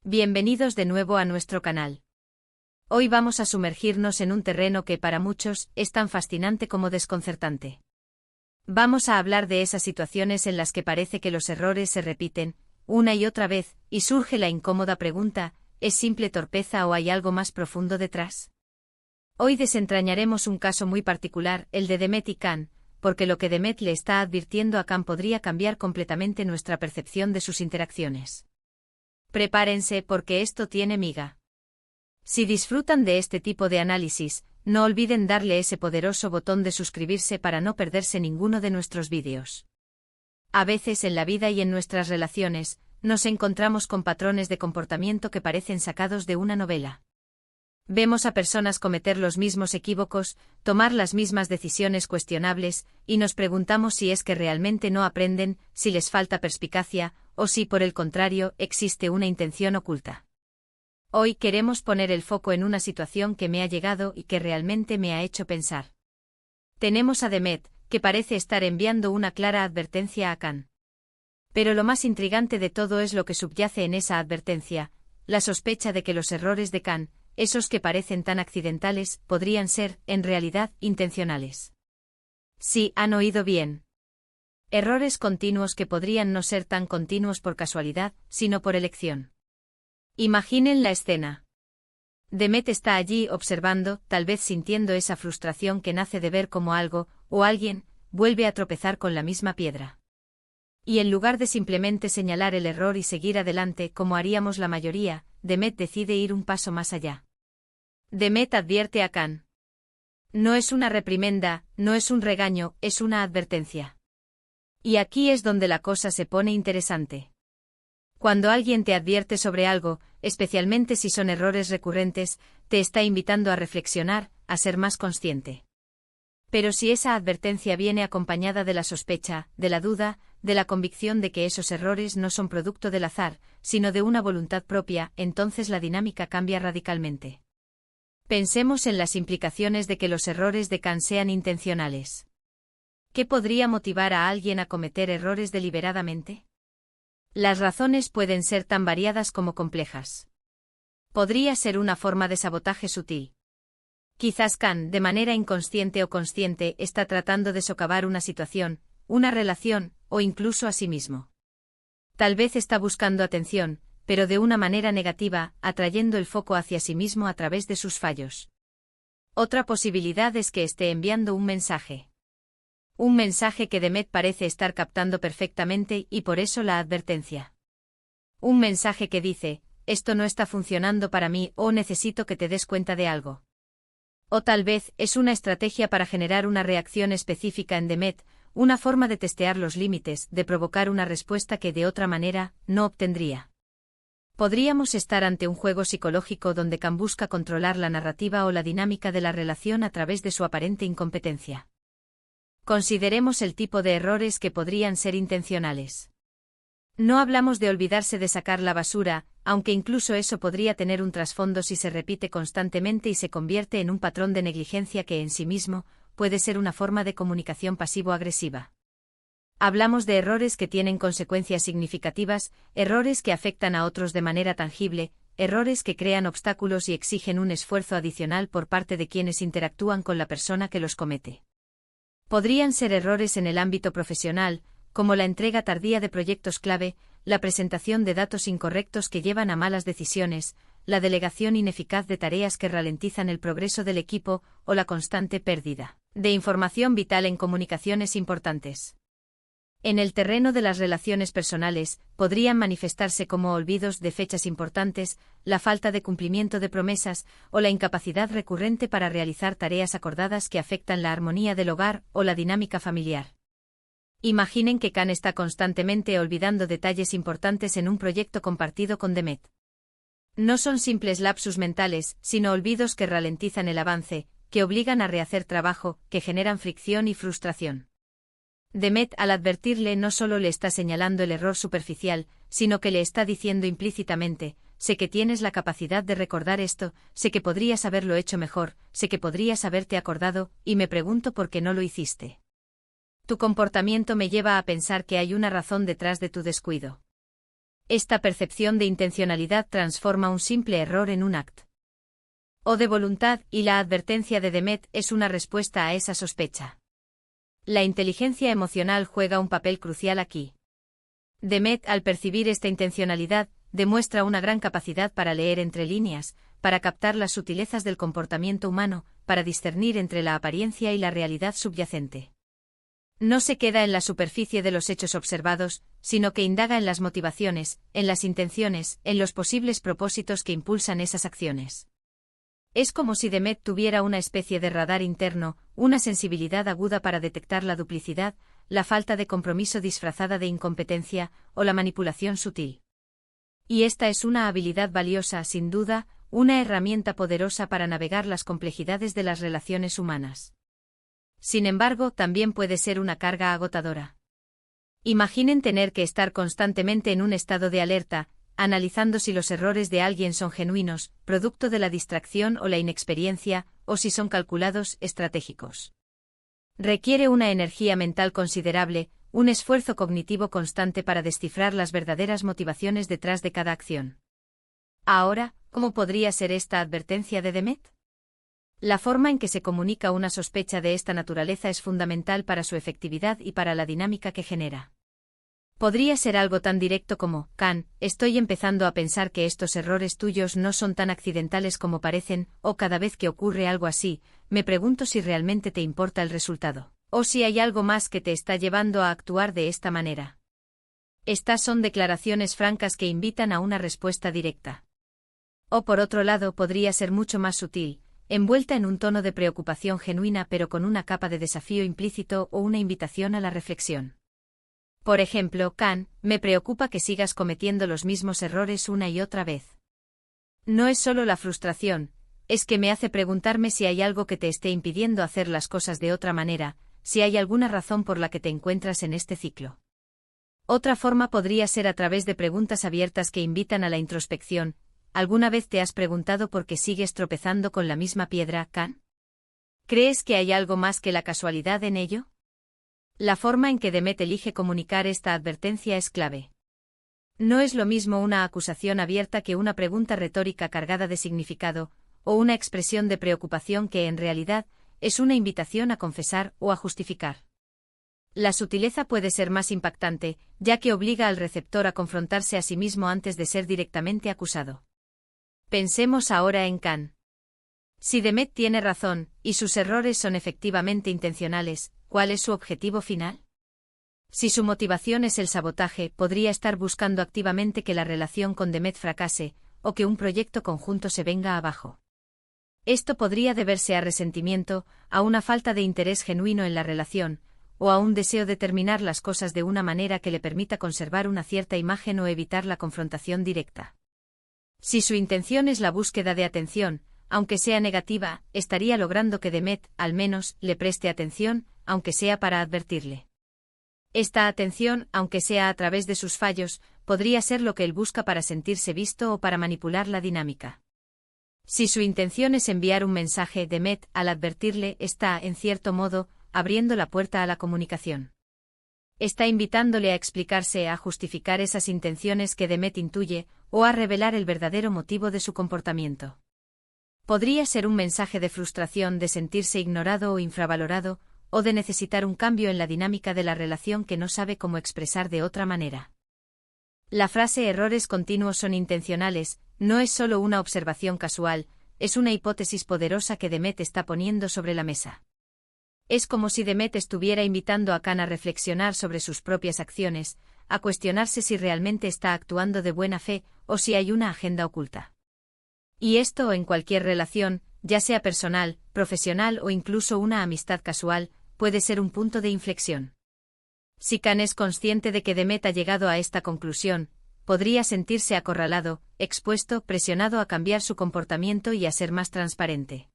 Bienvenidos de nuevo a nuestro canal. Hoy vamos a sumergirnos en un terreno que para muchos es tan fascinante como desconcertante. Vamos a hablar de esas situaciones en las que parece que los errores se repiten una y otra vez, y surge la incómoda pregunta: ¿es simple torpeza o hay algo más profundo detrás? Hoy desentrañaremos un caso muy particular, el de Demet y Can, porque lo que Demet le está advirtiendo a Can podría cambiar completamente nuestra percepción de sus interacciones. Prepárense porque esto tiene miga. Si disfrutan de este tipo de análisis, no olviden darle ese poderoso botón de suscribirse para no perderse ninguno de nuestros vídeos. A veces en la vida y en nuestras relaciones, nos encontramos con patrones de comportamiento que parecen sacados de una novela. Vemos a personas cometer los mismos equívocos, tomar las mismas decisiones cuestionables, y nos preguntamos si es que realmente no aprenden, si les falta perspicacia, o si por el contrario existe una intención oculta. Hoy queremos poner el foco en una situación que me ha llegado y que realmente me ha hecho pensar. Tenemos a Demet, que parece estar enviando una clara advertencia a Can. Pero lo más intrigante de todo es lo que subyace en esa advertencia: la sospecha de que los errores de Can, esos que parecen tan accidentales, podrían ser, en realidad, intencionales. Sí, han oído bien. Errores continuos que podrían no ser tan continuos por casualidad, sino por elección. Imaginen la escena. Demet está allí observando, tal vez sintiendo esa frustración que nace de ver cómo algo, o alguien, vuelve a tropezar con la misma piedra. Y en lugar de simplemente señalar el error y seguir adelante como haríamos la mayoría, Demet decide ir un paso más allá. Demet advierte a Can. No es una reprimenda, no es un regaño, es una advertencia. Y aquí es donde la cosa se pone interesante. Cuando alguien te advierte sobre algo, especialmente si son errores recurrentes, te está invitando a reflexionar, a ser más consciente. Pero si esa advertencia viene acompañada de la sospecha, de la duda, de la convicción de que esos errores no son producto del azar, sino de una voluntad propia, entonces la dinámica cambia radicalmente. Pensemos en las implicaciones de que los errores de Can sean intencionales. ¿Qué podría motivar a alguien a cometer errores deliberadamente? Las razones pueden ser tan variadas como complejas. Podría ser una forma de sabotaje sutil. Quizás Can, de manera inconsciente o consciente, está tratando de socavar una situación, una relación, o incluso a sí mismo. Tal vez está buscando atención, pero de una manera negativa, atrayendo el foco hacia sí mismo a través de sus fallos. Otra posibilidad es que esté enviando un mensaje. Un mensaje que Demet parece estar captando perfectamente y por eso la advertencia. Un mensaje que dice: esto no está funcionando para mí o necesito que te des cuenta de algo. O tal vez es una estrategia para generar una reacción específica en Demet, una forma de testear los límites, de provocar una respuesta que de otra manera no obtendría. Podríamos estar ante un juego psicológico donde Can busca controlar la narrativa o la dinámica de la relación a través de su aparente incompetencia. Consideremos el tipo de errores que podrían ser intencionales. No hablamos de olvidarse de sacar la basura, aunque incluso eso podría tener un trasfondo si se repite constantemente y se convierte en un patrón de negligencia que en sí mismo puede ser una forma de comunicación pasivo-agresiva. Hablamos de errores que tienen consecuencias significativas, errores que afectan a otros de manera tangible, errores que crean obstáculos y exigen un esfuerzo adicional por parte de quienes interactúan con la persona que los comete. Podrían ser errores en el ámbito profesional, como la entrega tardía de proyectos clave, la presentación de datos incorrectos que llevan a malas decisiones, la delegación ineficaz de tareas que ralentizan el progreso del equipo, o la constante pérdida de información vital en comunicaciones importantes. En el terreno de las relaciones personales, podrían manifestarse como olvidos de fechas importantes, la falta de cumplimiento de promesas, o la incapacidad recurrente para realizar tareas acordadas que afectan la armonía del hogar o la dinámica familiar. Imaginen que Can está constantemente olvidando detalles importantes en un proyecto compartido con Demet. No son simples lapsus mentales, sino olvidos que ralentizan el avance, que obligan a rehacer trabajo, que generan fricción y frustración. Demet, al advertirle, no solo le está señalando el error superficial, sino que le está diciendo implícitamente: sé que tienes la capacidad de recordar esto, sé que podrías haberlo hecho mejor, sé que podrías haberte acordado, y me pregunto por qué no lo hiciste. Tu comportamiento me lleva a pensar que hay una razón detrás de tu descuido. Esta percepción de intencionalidad transforma un simple error en un acto o de voluntad, y la advertencia de Demet es una respuesta a esa sospecha. La inteligencia emocional juega un papel crucial aquí. Demet, al percibir esta intencionalidad, demuestra una gran capacidad para leer entre líneas, para captar las sutilezas del comportamiento humano, para discernir entre la apariencia y la realidad subyacente. No se queda en la superficie de los hechos observados, sino que indaga en las motivaciones, en las intenciones, en los posibles propósitos que impulsan esas acciones. Es como si Demet tuviera una especie de radar interno, una sensibilidad aguda para detectar la duplicidad, la falta de compromiso disfrazada de incompetencia, o la manipulación sutil. Y esta es una habilidad valiosa, sin duda, una herramienta poderosa para navegar las complejidades de las relaciones humanas. Sin embargo, también puede ser una carga agotadora. Imaginen tener que estar constantemente en un estado de alerta, analizando si los errores de alguien son genuinos, producto de la distracción o la inexperiencia, o si son calculados, estratégicos. Requiere una energía mental considerable, un esfuerzo cognitivo constante para descifrar las verdaderas motivaciones detrás de cada acción. Ahora, ¿cómo podría ser esta advertencia de Demet? La forma en que se comunica una sospecha de esta naturaleza es fundamental para su efectividad y para la dinámica que genera. Podría ser algo tan directo como: Khan, estoy empezando a pensar que estos errores tuyos no son tan accidentales como parecen, o cada vez que ocurre algo así, me pregunto si realmente te importa el resultado, o si hay algo más que te está llevando a actuar de esta manera. Estas son declaraciones francas que invitan a una respuesta directa. O por otro lado, podría ser mucho más sutil, envuelta en un tono de preocupación genuina pero con una capa de desafío implícito o una invitación a la reflexión. Por ejemplo, Khan, me preocupa que sigas cometiendo los mismos errores una y otra vez. No es solo la frustración, es que me hace preguntarme si hay algo que te esté impidiendo hacer las cosas de otra manera, si hay alguna razón por la que te encuentras en este ciclo. Otra forma podría ser a través de preguntas abiertas que invitan a la introspección. ¿Alguna vez te has preguntado por qué sigues tropezando con la misma piedra, Khan? ¿Crees que hay algo más que la casualidad en ello? La forma en que Demet elige comunicar esta advertencia es clave. No es lo mismo una acusación abierta que una pregunta retórica cargada de significado, o una expresión de preocupación que en realidad es una invitación a confesar o a justificar. La sutileza puede ser más impactante, ya que obliga al receptor a confrontarse a sí mismo antes de ser directamente acusado. Pensemos ahora en Khan. Si Demet tiene razón, y sus errores son efectivamente intencionales, ¿cuál es su objetivo final? Si su motivación es el sabotaje, podría estar buscando activamente que la relación con Demet fracase, o que un proyecto conjunto se venga abajo. Esto podría deberse a resentimiento, a una falta de interés genuino en la relación, o a un deseo de terminar las cosas de una manera que le permita conservar una cierta imagen o evitar la confrontación directa. Si su intención es la búsqueda de atención, aunque sea negativa, estaría logrando que Demet, al menos, le preste atención, aunque sea para advertirle. Esta atención, aunque sea a través de sus fallos, podría ser lo que él busca para sentirse visto o para manipular la dinámica. Si su intención es enviar un mensaje, Demet, al advertirle, está, en cierto modo, abriendo la puerta a la comunicación. Está invitándole a explicarse, a justificar esas intenciones que Demet intuye, o a revelar el verdadero motivo de su comportamiento. Podría ser un mensaje de frustración, de sentirse ignorado o infravalorado, o de necesitar un cambio en la dinámica de la relación que no sabe cómo expresar de otra manera. La frase errores continuos son intencionales no es solo una observación casual, es una hipótesis poderosa que Demet está poniendo sobre la mesa. Es como si Demet estuviera invitando a Khan a reflexionar sobre sus propias acciones, a cuestionarse si realmente está actuando de buena fe o si hay una agenda oculta. Y esto en cualquier relación, ya sea personal, profesional o incluso una amistad casual, puede ser un punto de inflexión. Si Khan es consciente de que Demet ha llegado a esta conclusión, podría sentirse acorralado, expuesto, presionado a cambiar su comportamiento y a ser más transparente.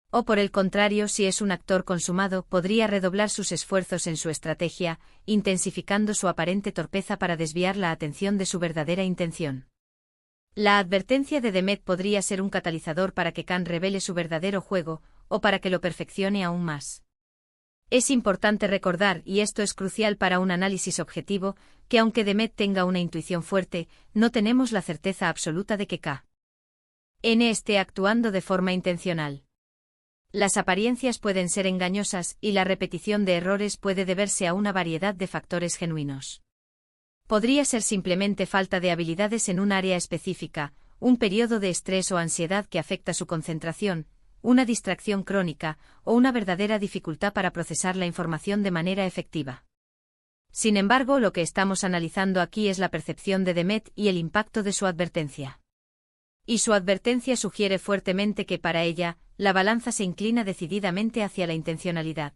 O por el contrario, si es un actor consumado, podría redoblar sus esfuerzos en su estrategia, intensificando su aparente torpeza para desviar la atención de su verdadera intención. La advertencia de Demet podría ser un catalizador para que Khan revele su verdadero juego, o para que lo perfeccione aún más. Es importante recordar, y esto es crucial para un análisis objetivo, que aunque Demet tenga una intuición fuerte, no tenemos la certeza absoluta de que K.N. esté actuando de forma intencional. Las apariencias pueden ser engañosas y la repetición de errores puede deberse a una variedad de factores genuinos. Podría ser simplemente falta de habilidades en un área específica, un periodo de estrés o ansiedad que afecta su concentración, una distracción crónica, o una verdadera dificultad para procesar la información de manera efectiva. Sin embargo, lo que estamos analizando aquí es la percepción de Demet y el impacto de su advertencia. Y su advertencia sugiere fuertemente que para ella, la balanza se inclina decididamente hacia la intencionalidad.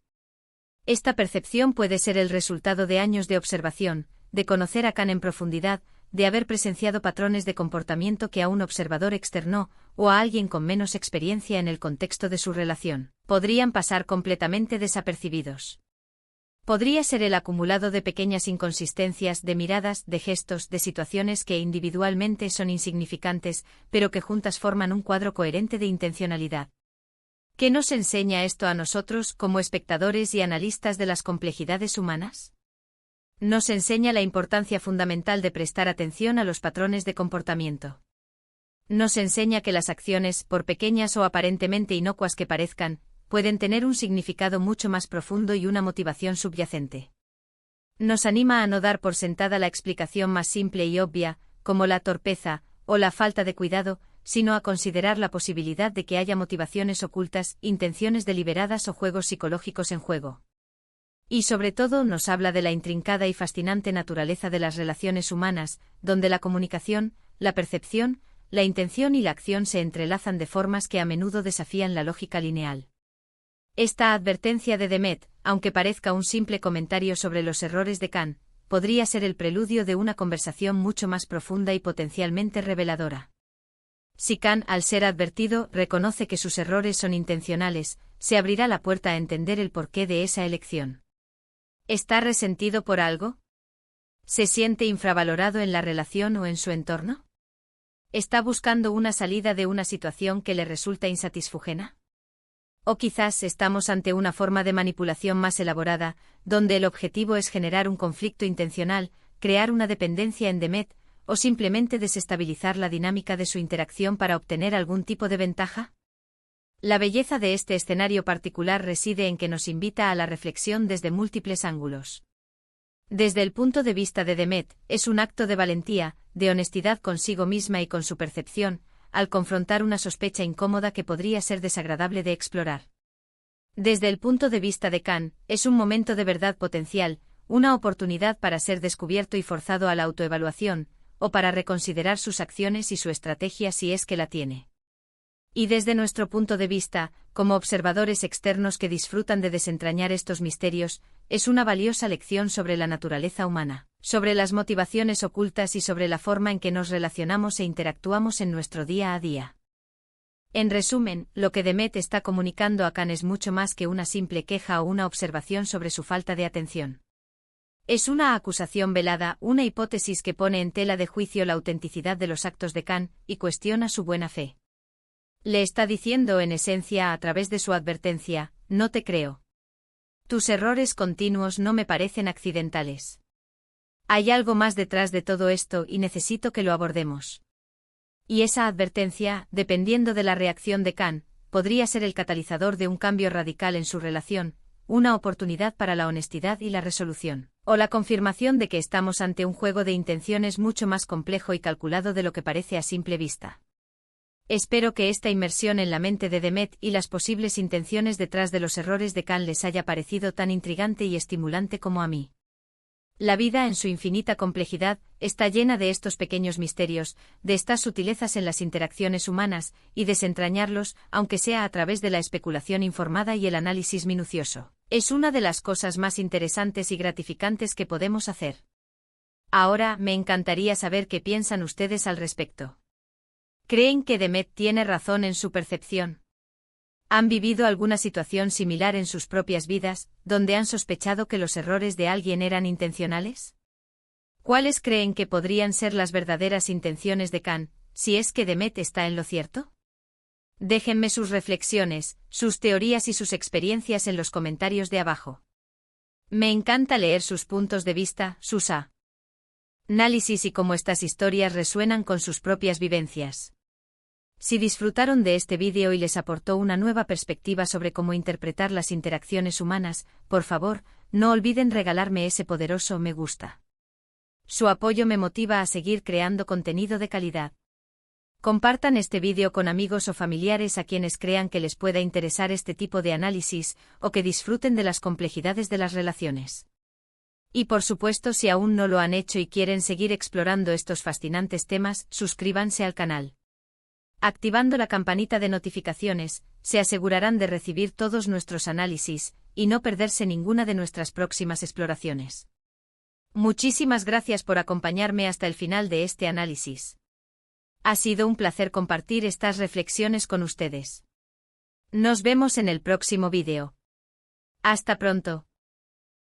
Esta percepción puede ser el resultado de años de observación, de conocer a K en profundidad, de haber presenciado patrones de comportamiento que a un observador externo, o a alguien con menos experiencia en el contexto de su relación, podrían pasar completamente desapercibidos. Podría ser el acumulado de pequeñas inconsistencias, de miradas, de gestos, de situaciones que individualmente son insignificantes, pero que juntas forman un cuadro coherente de intencionalidad. ¿Qué nos enseña esto a nosotros como espectadores y analistas de las complejidades humanas? Nos enseña la importancia fundamental de prestar atención a los patrones de comportamiento. Nos enseña que las acciones, por pequeñas o aparentemente inocuas que parezcan, pueden tener un significado mucho más profundo y una motivación subyacente. Nos anima a no dar por sentada la explicación más simple y obvia, como la torpeza o la falta de cuidado, sino a considerar la posibilidad de que haya motivaciones ocultas, intenciones deliberadas o juegos psicológicos en juego. Y sobre todo nos habla de la intrincada y fascinante naturaleza de las relaciones humanas, donde la comunicación, la percepción, la intención y la acción se entrelazan de formas que a menudo desafían la lógica lineal. Esta advertencia de Demet, aunque parezca un simple comentario sobre los errores de K, podría ser el preludio de una conversación mucho más profunda y potencialmente reveladora. Si K, al ser advertido, reconoce que sus errores son intencionales, se abrirá la puerta a entender el porqué de esa elección. ¿Está resentido por algo? ¿Se siente infravalorado en la relación o en su entorno? ¿Está buscando una salida de una situación que le resulta insatisfugena? O quizás estamos ante una forma de manipulación más elaborada, donde el objetivo es generar un conflicto intencional, crear una dependencia en Demet, o simplemente desestabilizar la dinámica de su interacción para obtener algún tipo de ventaja. La belleza de este escenario particular reside en que nos invita a la reflexión desde múltiples ángulos. Desde el punto de vista de Demet, es un acto de valentía, de honestidad consigo misma y con su percepción, al confrontar una sospecha incómoda que podría ser desagradable de explorar. Desde el punto de vista de K, es un momento de verdad potencial, una oportunidad para ser descubierto y forzado a la autoevaluación, o para reconsiderar sus acciones y su estrategia si es que la tiene. Y desde nuestro punto de vista, como observadores externos que disfrutan de desentrañar estos misterios, es una valiosa lección sobre la naturaleza humana, sobre las motivaciones ocultas y sobre la forma en que nos relacionamos e interactuamos en nuestro día a día. En resumen, lo que Demet está comunicando a K es mucho más que una simple queja o una observación sobre su falta de atención. Es una acusación velada, una hipótesis que pone en tela de juicio la autenticidad de los actos de K y cuestiona su buena fe. Le está diciendo en esencia a través de su advertencia, no te creo. Tus errores continuos no me parecen accidentales. Hay algo más detrás de todo esto y necesito que lo abordemos. Y esa advertencia, dependiendo de la reacción de K, podría ser el catalizador de un cambio radical en su relación, una oportunidad para la honestidad y la resolución, o la confirmación de que estamos ante un juego de intenciones mucho más complejo y calculado de lo que parece a simple vista. Espero que esta inmersión en la mente de Demet y las posibles intenciones detrás de los errores de K les haya parecido tan intrigante y estimulante como a mí. La vida en su infinita complejidad está llena de estos pequeños misterios, de estas sutilezas en las interacciones humanas, y desentrañarlos, aunque sea a través de la especulación informada y el análisis minucioso, es una de las cosas más interesantes y gratificantes que podemos hacer. Ahora, me encantaría saber qué piensan ustedes al respecto. ¿Creen que Demet tiene razón en su percepción? ¿Han vivido alguna situación similar en sus propias vidas, donde han sospechado que los errores de alguien eran intencionales? ¿Cuáles creen que podrían ser las verdaderas intenciones de K, si es que Demet está en lo cierto? Déjenme sus reflexiones, sus teorías y sus experiencias en los comentarios de abajo. Me encanta leer sus puntos de vista, sus análisis y cómo estas historias resuenan con sus propias vivencias. Si disfrutaron de este vídeo y les aportó una nueva perspectiva sobre cómo interpretar las interacciones humanas, por favor, no olviden regalarme ese poderoso me gusta. Su apoyo me motiva a seguir creando contenido de calidad. Compartan este vídeo con amigos o familiares a quienes crean que les pueda interesar este tipo de análisis, o que disfruten de las complejidades de las relaciones. Y por supuesto, si aún no lo han hecho y quieren seguir explorando estos fascinantes temas, suscríbanse al canal. Activando la campanita de notificaciones, se asegurarán de recibir todos nuestros análisis, y no perderse ninguna de nuestras próximas exploraciones. Muchísimas gracias por acompañarme hasta el final de este análisis. Ha sido un placer compartir estas reflexiones con ustedes. Nos vemos en el próximo vídeo. Hasta pronto.